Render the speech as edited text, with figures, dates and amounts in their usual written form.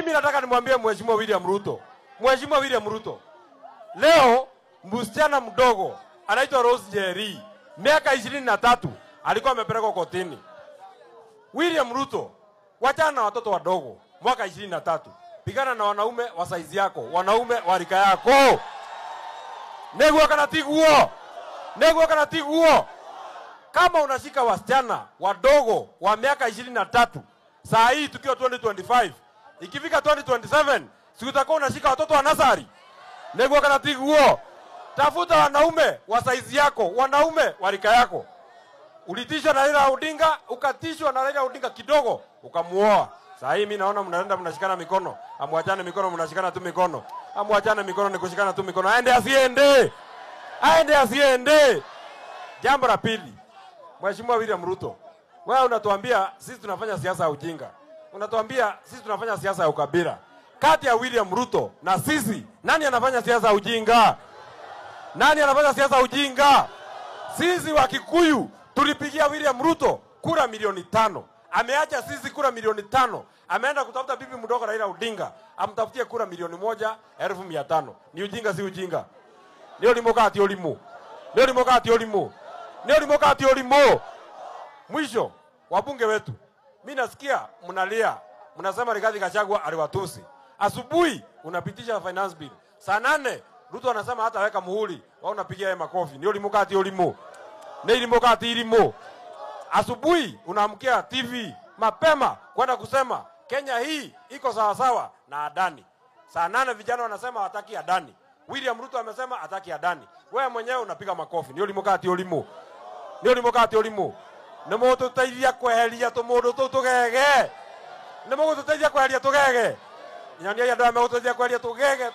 Mimi nataka nimwambie Mheshimiwa William Ruto. Mheshimiwa William Ruto, leo msichana mdogo anaitwa Rose Njeri, miaka 23, alikuwa amepelekwa kotini. William Ruto, wachana na watoto wadogo, mwaka 23. Pigana na wanaume wa saizi yako, wanaume wa rika yako. Negwa kana tiguo. Kama unashika wasichana wadogo wa miaka 23, saa hii tukiwa 2025, ikifika 2027, sikutakuwa unashika watoto wa nasari. Negwa kana tiguo. Tafuta wanaume wa saizi yako, wanaume wa rika yako. Ulitishwa na Raila Odinga, ukatishwa na Raila Odinga kidogo, ukamuoa. Saa hii mimi naona mnaenda mnashikana mikono. Amwachane mikono, mnashikana tu mikono. Amwachane mikono ni kushikana tu mikono. Aende asiende. Jambo la pili, Mheshimiwa William Ruto, wewe unatuambia sisi tunafanya siasa ya ujinga. Unatuambia sisi tunafanya siasa ya ukabila. Kati ya William Ruto na sisi, nani anafanya siasa ya ujinga? Nani anafanya siasa ya ujinga? Sisi wa Kikuyu tulipigia William Ruto kura milioni 5. Ameacha sisi kura milioni 5. Ameenda kutafuta bibi mdogo Raila Odinga, amtafutie kura milioni 1,500. Ni ujinga si ujinga? Leo limokati olimu. Mwisho, wabunge wetu, mimi nasikia mnalia, mnasema Rigathi Gachagua aliwatusi. Asubuhi unapitisha finance bill. Saa 8 Ruto anasema hata weka muhuri, wao unapigia yeye makofi. Ndio limokati olimu. Asubuhi unaamkia TV mapema kwenda kusema Kenya hii iko sawa sawa na Adani. Saa 8 vijana wanasema hataki Adani. William Ruto amesema hataki Adani. Wewe mwenyewe unapiga makofi. Ndio limokati olimu. Nemo tutaidia kweheria tumundo tutugege. Nyania ya ndame tutaidia kweheria tugege.